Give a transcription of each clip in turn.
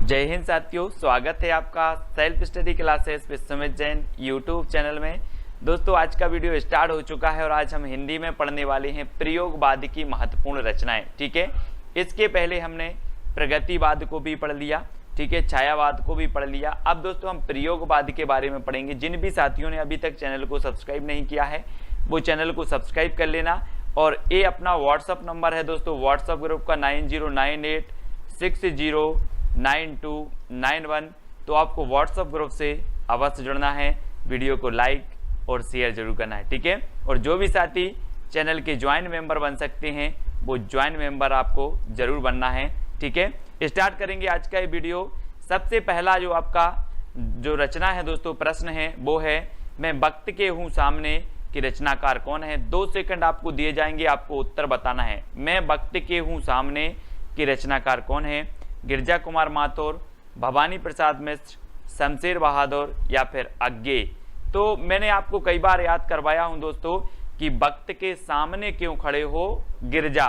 जय हिंद साथियों, स्वागत है आपका self study classes Vishwamit Jain YouTube channel में। दोस्तों आज का वीडियो स्टार्ट हो चुका है और आज हम हिंदी में पढ़ने वाले हैं प्रयोगवाद की महत्वपूर्ण रचनाएं। ठीक है, इसके पहले हमने प्रगतिवाद को भी पढ़ लिया, ठीक है, छायावाद को भी पढ़ लिया। अब दोस्तों हम प्रयोगवाद के बारे में पढ़ेंगे। जिन भी साथियों ने अभी तक चैनल को सब्सक्राइब नहीं किया है वो चैनल को सब्सक्राइब कर लेना। और ये अपना व्हाट्सअप नंबर है दोस्तों, व्हाट्सअप ग्रुप का 9098609291। तो आपको व्हाट्सअप ग्रुप से अवश्य जुड़ना है, वीडियो को लाइक और शेयर जरूर करना है, ठीक है। और जो भी साथी चैनल के ज्वाइंट मेंबर बन सकते हैं वो ज्वाइंट मेंबर आपको जरूर बनना है, ठीक है। स्टार्ट करेंगे आज का ये वीडियो। सबसे पहला जो आपका जो रचना है दोस्तों, प्रश्न है वो है मैं वक्त के हूँ सामने कि रचनाकार कौन है। 2 सेकंड आपको दिए जाएंगे, आपको उत्तर बताना है। मैं वक्त के हूँ सामने कि रचनाकार कौन है। गिरजा कुमार माथुर, भवानी प्रसाद मिश्र, शमशेर बहादुर या फिर अज्ञे। तो मैंने आपको कई बार याद करवाया हूं दोस्तों कि वक्त के सामने क्यों खड़े हो गिरजा,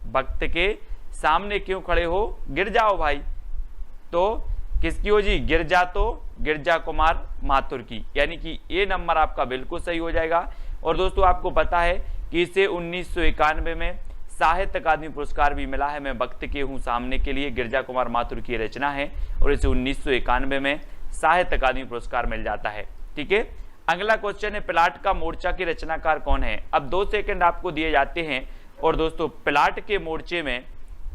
वक्त के सामने क्यों खड़े हो गिर जाओ भाई। तो किसकी हो जी, गिरजा, तो गिरजा कुमार माथुर की, यानी कि ये नंबर आपका बिल्कुल सही हो जाएगा। और दोस्तों आपको पता है कि इसे 1991 में साहित्य अकादमी पुरस्कार भी मिला है। मैं वक्त के हूँ सामने के लिए गिरजा कुमार माथुर की रचना है और इसे 1991 में साहित्य अकादमी पुरस्कार मिल जाता है, ठीक है। अगला क्वेश्चन है प्लाट का मोर्चा की रचनाकार कौन है। अब 2 सेकंड आपको दिए जाते हैं और दोस्तों प्लाट के मोर्चे में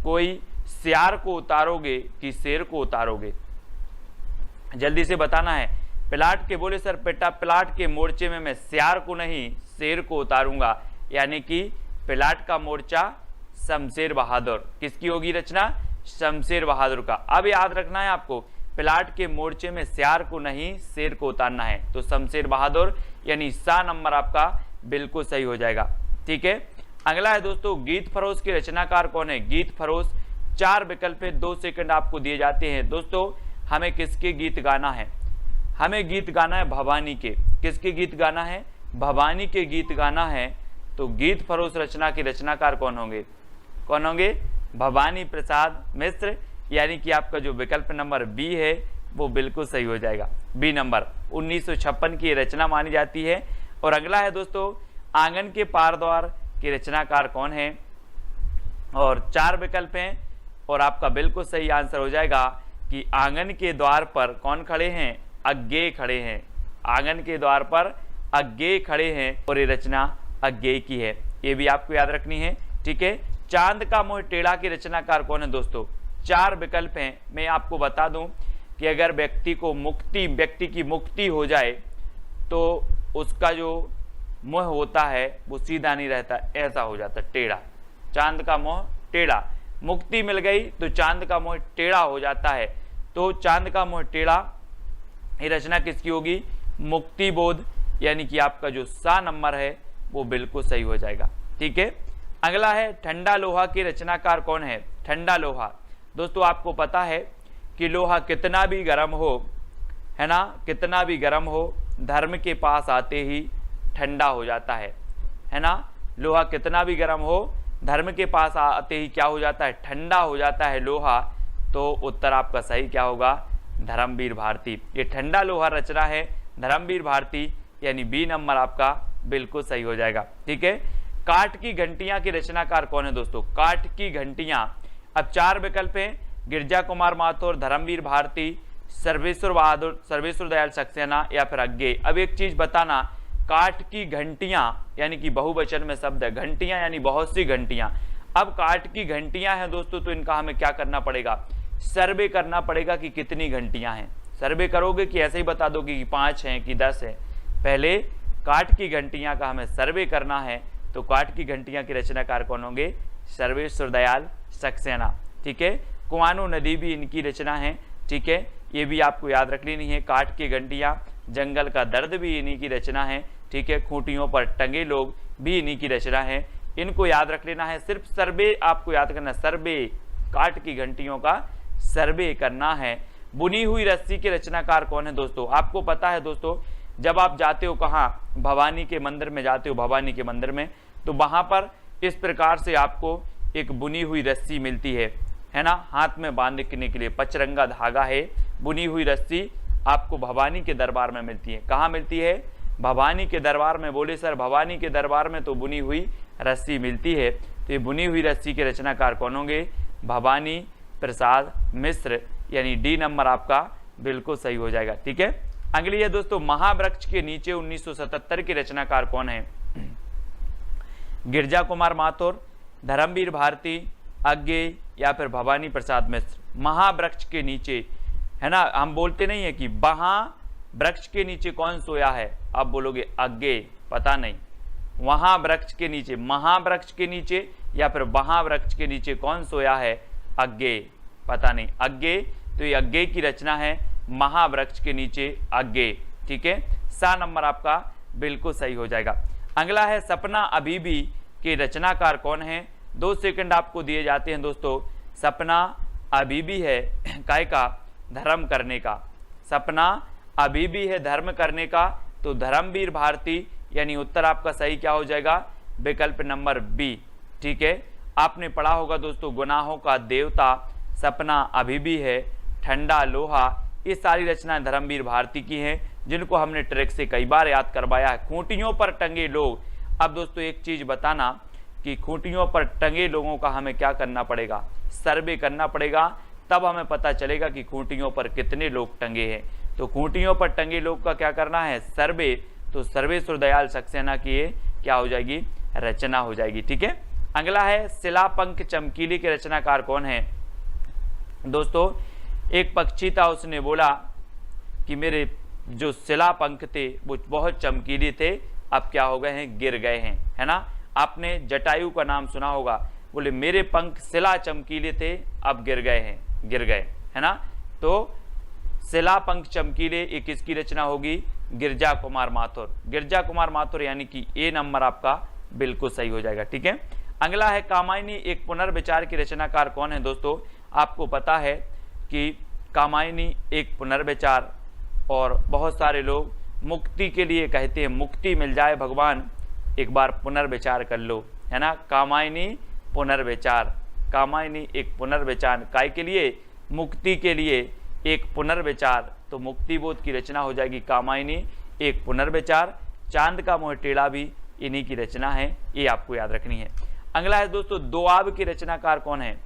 कोई सियार को उतारोगे कि शेर को उतारोगे, जल्दी से बताना है। प्लाट के बोले सर बेटा प्लाट के मोर्चे में मैं सियार को नहीं शेर को उतारूंगा, यानी कि प्लाट का मोर्चा शमशेर बहादुर। किसकी होगी रचना, शमशेर बहादुर का। अब याद रखना है आपको, प्लाट के मोर्चे में सियार को नहीं शेर को उतारना है, तो शमशेर बहादुर यानी सा नंबर आपका बिल्कुल सही हो जाएगा, ठीक है। अगला है दोस्तों गीत फरोश के रचनाकार कौन है। गीत फरोश 4 विकल्प है, 2 सेकंड आपको दिए जाते हैं। दोस्तों हमें किसके गीत गाना है, हमें गीत गाना है भवानी के। किसके गीत गाना है, भवानी के गीत गाना है। तो गीत फरोश रचना के रचनाकार कौन होंगे, कौन होंगे, भवानी प्रसाद मिश्र, यानी कि आपका जो विकल्प नंबर बी है वो बिल्कुल सही हो जाएगा, बी नंबर। 1956 की रचना मानी जाती है। और अगला है दोस्तों आंगन के पार द्वार के रचनाकार कौन है। और 4 विकल्प हैं और आपका बिल्कुल सही आंसर हो जाएगा कि आंगन के द्वार पर कौन खड़े हैं, अज्ञे खड़े हैं। आंगन के द्वार पर अज्ञे खड़े हैं और ये रचना अज्ञे की है, ये भी आपको याद रखनी है, ठीक है। चांद का मोह टेढ़ा की रचनाकार कौन है दोस्तों। 4 विकल्प हैं। मैं आपको बता दूं कि अगर व्यक्ति की मुक्ति हो जाए तो उसका जो मोह होता है वो सीधा नहीं रहता, ऐसा हो जाता टेढ़ा। चांद का मोह टेढ़ा, मुक्ति मिल गई तो चांद का मोह टेढ़ा हो जाता है। तो चांद का मोह टेढ़ा ये रचना किसकी होगी, मुक्ति बोध, यानी कि आपका जो सा नंबर है वो बिल्कुल सही हो जाएगा, ठीक है। अगला है ठंडा लोहा के रचनाकार कौन है। ठंडा लोहा, दोस्तों आपको पता है कि लोहा कितना भी गर्म हो, है ना, कितना भी गर्म हो धर्म के पास आते ही ठंडा हो जाता है ना। लोहा कितना भी गर्म हो धर्म के पास आते ही क्या हो जाता है, ठंडा हो जाता है लोहा। तो उत्तर आपका सही क्या होगा, धर्मवीर भारती। ये ठंडा लोहा रचना है धर्मवीर भारती, यानी बी नंबर आपका बिल्कुल सही हो जाएगा, ठीक है। काठ की घंटियां की रचनाकार कौन है दोस्तों। काठ की घंटियां, अब 4 विकल्प हैं, गिरजा कुमार माथुर, धर्मवीर भारती, सर्वेश्वर बहादुर, सर्वेश्वर दयाल सक्सेना या फिर अज्ञे। अब एक चीज बताना, काठ की घंटियां यानी कि बहुवचन में शब्द है, घंटियां यानी बहुत सी घंटियां। अब काठ की घंटियां हैं दोस्तों तो इनका हमें क्या करना पड़ेगा, सर्वे करना पड़ेगा कि कितनी घंटियां हैं। सर्वे करोगे कि ऐसे ही बता दोगे कि 5 हैं कि 10 है, पहले काठ की घंटियां का हमें सर्वे करना है। तो काठ की घंटियां के रचनाकार कौन होंगे, सर्वेश्वर दयाल सक्सेना, ठीक है। कुआनो नदी भी इनकी रचना है, ठीक है, ये भी आपको याद रख लेनी है। काठ की घंटियां, जंगल का दर्द भी इन्हीं की रचना है, ठीक है। खूंटियों पर टंगे लोग भी इन्हीं की रचना है, इनको याद रख लेना है। सिर्फ सर्वे आपको याद करना, सर्वे, काठ की घंटियों का सर्वे करना है। बुनी हुई रस्सी के रचनाकार कौन है दोस्तों। आपको पता है दोस्तों जब आप जाते हो कहाँ, भवानी के मंदिर में जाते हो, भवानी के मंदिर में, तो वहां पर इस प्रकार से आपको एक बुनी हुई रस्सी मिलती है है ना, हाथ में बांधने के लिए पचरंगा धागा है। बुनी हुई रस्सी आपको भवानी के दरबार में मिलती है। कहाँ मिलती है? भवानी के दरबार में। बोले सर भवानी के दरबार में तो बुनी हुई रस्सी मिलती है, तो ये बुनी हुई रस्सी के रचनाकार कौन होंगे? भवानी प्रसाद मिश्र, यानी डी नंबर आपका बिल्कुल सही हो जाएगा। ठीक है, अगली है दोस्तों, महावृक्ष के नीचे 1977 के रचनाकार कौन है? गिरजा कुमार माथुर, धर्मवीर भारती, अज्ञेय या फिर भवानी प्रसाद मिश्र। महावृक्ष के नीचे, है ना, हम बोलते नहीं है कि वृक्ष के नीचे कौन सोया है, आप बोलोगे अज्ञेय, पता नहीं। वहां वृक्ष के नीचे, महावृक्ष के नीचे या फिर वहां वृक्ष के नीचे कौन सोया है? अज्ञेय, पता नहीं। अज्ञेय, तो ये अज्ञेय की रचना है, महावृक्ष के नीचे अज्ञेय। ठीक है, सा नंबर आपका बिल्कुल सही हो जाएगा। अगला है, सपना अभी भी के रचनाकार कौन है? 2 सेकंड आपको दिए जाते हैं दोस्तों। सपना अभी भी है काय का? धर्म करने का। सपना अभी भी है धर्म करने का, तो धर्मवीर भारती, यानी उत्तर आपका सही क्या हो जाएगा? विकल्प नंबर बी। ठीक है, आपने पढ़ा होगा दोस्तों, गुनाहों का देवता, सपना अभी भी है, ठंडा लोहा, ये सारी रचनाएं धर्मवीर भारती की हैं, जिनको हमने ट्रैक से कई बार याद करवाया है। खूंटियों पर टंगे लोग, अब दोस्तों एक चीज बताना कि खूंटियों पर टंगे लोगों का हमें क्या करना पड़ेगा? सर्वे करना पड़ेगा, तब हमें पता चलेगा कि खूंटियों पर कितने लोग टंगे हैं। तो खूंटियों पर टंगे लोग का क्या करना है? सर्वे। तो सर्वेश्वर दयाल सक्सेना की ये क्या हो जाएगी? रचना हो जाएगी। ठीक है, अगला है, शिलापंख चमकीली के रचनाकार कौन है? दोस्तों एक पक्षी था, उसने बोला कि मेरे जो शिलापंख थे वो बहुत चमकीले थे, अब क्या हो गए हैं? गिर गए हैं, है ना। आपने जटायु का नाम सुना होगा, बोले मेरे पंख शिला चमकीले थे, अब गिर गए हैं, गिर गए, है ना। तो शिलापंख चमकीले, एक किसकी रचना होगी? गिरजा कुमार माथुर। गिरजा कुमार माथुर, यानी कि ए नंबर आपका बिल्कुल सही हो जाएगा। ठीक है, अगला है, कामायनी एक पुनर्विचार की रचनाकार कौन है? दोस्तों आपको पता है कि कामायनी एक पुनर्विचार, और बहुत सारे लोग मुक्ति के लिए कहते हैं, मुक्ति मिल जाए भगवान, एक बार पुनर्विचार कर लो, है ना। कामायनी पुनर्विचार, कामायनी एक पुनर्विचार, काय के लिए? मुक्ति के लिए एक पुनर्विचार, तो मुक्ति बोध की रचना हो जाएगी कामायनी एक पुनर्विचार। चांद का मोह टेढ़ा भी इन्हीं की रचना है, ये आपको याद रखनी है। अगला है दोस्तों, दोआब की रचनाकार कौन है?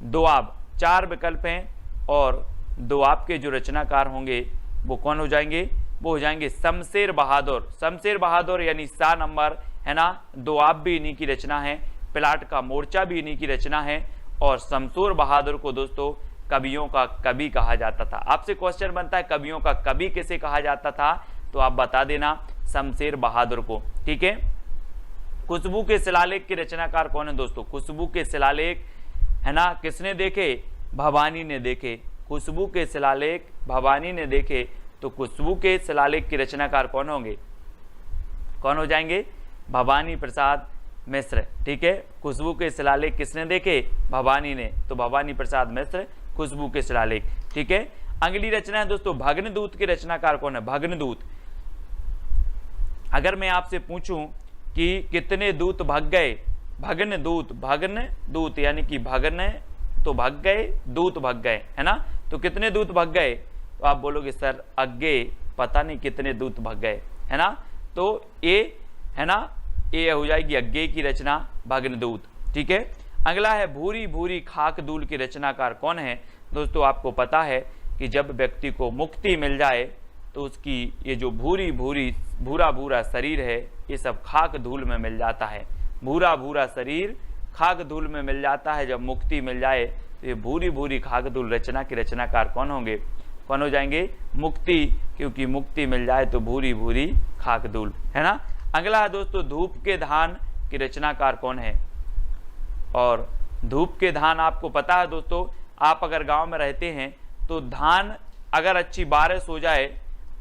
दोआब, 4 विकल्प हैं, और दोआब के जो रचनाकार होंगे वो कौन हो जाएंगे? वो हो जाएंगे शमशेर बहादुर। शमशेर बहादुर, यानी सा नंबर, है ना। दोआब भी इन्हीं की रचना है, प्लाट का मोर्चा भी इन्हीं की रचना है, और शमशेर बहादुर को दोस्तों कवियों का कवि कहा जाता था। आपसे क्वेश्चन बनता है कवियों का कवि किसे कहा जाता था, तो आप बता देना शमशेर बहादुर को। ठीक है, खुशबू के शिलालेख के रचनाकार कौन है? दोस्तों खुशबू के शिलालेख, है ना, किसने देखे? भवानी ने देखे। खुशबू के शिलालेख भवानी ने देखे, तो खुशबू के शिलालेख के रचनाकार कौन होंगे? कौन हो जाएंगे? भवानी प्रसाद मिश्र। ठीक है, खुशबू के शिलालेख किसने देखे? भवानी ने, तो भवानी प्रसाद मिश्र खुशबू के शिलालेख। ठीक है, अगली रचना है दोस्तों, भग्नदूत के रचनाकार कौन है? भग्नदूत, अगर मैं आपसे पूछूं कि कितने दूत भग गए? भग्नदूत, भग्नदूत यानी कि भगन तो भग गए, दूत भग गए, है ना। तो कितने दूत भग गए? तो आप बोलोगे सर अज्ञेय, पता नहीं कितने दूत भग गए, है ना। तो ए, है ना, ए हो जाएगी अज्ञेय की रचना, भग्नदूत। ठीक है, अगला है, भूरी भूरी खाक धूल की रचनाकार कौन है? दोस्तों आपको पता है कि जब व्यक्ति को मुक्ति मिल जाए तो उसकी ये जो भूरी भूरी भूरा भूरा शरीर है, ये सब खाक धूल में मिल जाता है। भूरा भूरा शरीर खाक धूल में मिल जाता है, जब मुक्ति मिल जाए तो ये भूरी भूरी खाक धूल रचना के रचनाकार कौन होंगे? कौन हो जाएंगे? मुक्ति, क्योंकि मुक्ति मिल जाए तो भूरी भूरी खाक धूल, है ना। अगला है दोस्तों, धूप के धान की रचनाकार कौन है? और धूप के धान आपको पता है दोस्तों, आप अगर गांव में रहते हैं तो धान अगर अच्छी बारिश हो जाए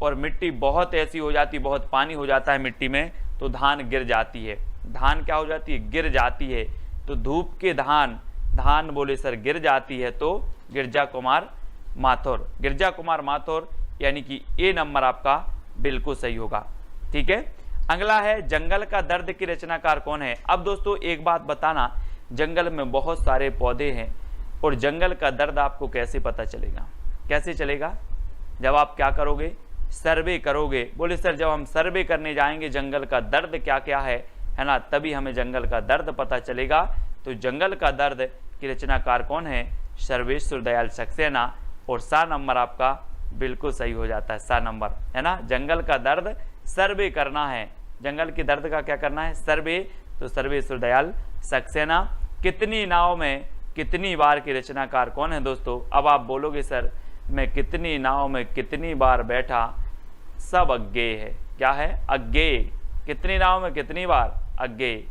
और मिट्टी बहुत ऐसी हो जाती, बहुत पानी हो जाता है मिट्टी में, तो धान गिर जाती है। धान क्या हो जाती है? गिर जाती है। तो धूप के धान, धान बोले सर गिर जाती है, तो गिरजा कुमार माथुर। गिरजा कुमार माथुर, यानी कि ए नंबर आपका बिल्कुल सही होगा। ठीक है, अगला है, जंगल का दर्द की रचनाकार कौन है? अब दोस्तों एक बात बताना, जंगल में बहुत सारे पौधे हैं, और जंगल का दर्द आपको कैसे पता चलेगा? कैसे चलेगा? जब आप क्या करोगे? सर्वे करोगे। बोले सर जब हम सर्वे करने जाएंगे जंगल का दर्द क्या क्या है ना, तभी हमें जंगल का दर्द पता चलेगा। तो जंगल का दर्द की रचनाकार कौन है? सर्वेश्वर दयाल सक्सेना। और सा नंबर आपका बिल्कुल सही हो जाता है, सा नंबर है ना। जंगल का दर्द सर्वे करना है, जंगल के दर्द का क्या करना है? सर्वे। तो सर्वेश्वर दयाल सक्सेना। कितनी नाव में कितनी बार की रचनाकार कौन है दोस्तों? अब आप बोलोगे सर मैं कितनी नाव में कितनी बार बैठा, सब अज्ञेय है। क्या है? अज्ञेय। कितनी नाव में कितनी बार? अज्ञेय।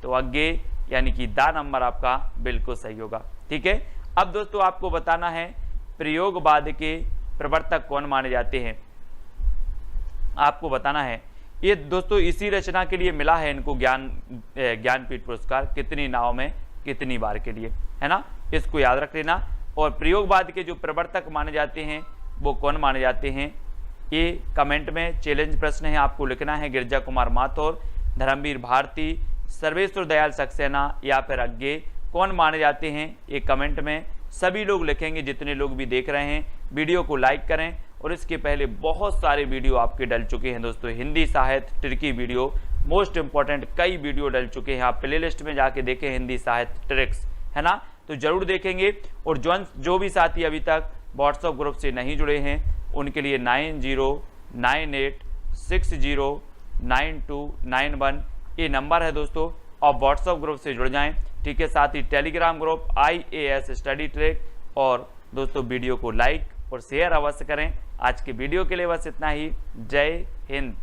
तो अज्ञेय यानी कि दा नंबर आपका बिल्कुल सही होगा। ठीक है। अब दोस्तों आपको बताना है प्रयोगवाद के प्रवर्तक कौन माने जाते हैं, आपको बताना है। ये दोस्तों इसी रचना के लिए मिला है इनको ज्ञानपीठ पुरस्कार, कितनी नाव में कितनी बार के लिए, है ना। इसको याद रख लेना। और प्रयोगवाद के जो प्रवर्तक माने जाते हैं वो कौन माने जाते हैं, ये कमेंट में चैलेंज प्रश्न है, आपको लिखना है। गिरजा कुमार माथुर, धर्मवीर भारती, सर्वेश्वर दयाल सक्सेना या फिर अज्ञेय कौन माने जाते हैं, ये कमेंट में सभी लोग लिखेंगे। जितने लोग भी देख रहे हैं वीडियो को लाइक करें। और इसके पहले बहुत सारे वीडियो आपके डल चुके हैं दोस्तों, हिंदी साहित्य ट्रिकी वीडियो, मोस्ट इंपॉर्टेंट कई वीडियो डल चुके हैं। आप प्लेलिस्ट में जाके देखें हिंदी साहित्य ट्रिक्स, है ना, तो जरूर देखेंगे। और जो भी साथी अभी तक व्हाट्सएप ग्रुप से नहीं जुड़े हैं उनके लिए 9098609291 ये नंबर है दोस्तों, और व्हाट्सएप ग्रुप से जुड़ जाएं। ठीक है। साथ ही Telegram group IAS study track. और दोस्तों वीडियो को लाइक और शेयर अवश्य करें। आज के वीडियो के लिए बस इतना ही। जय हिंद।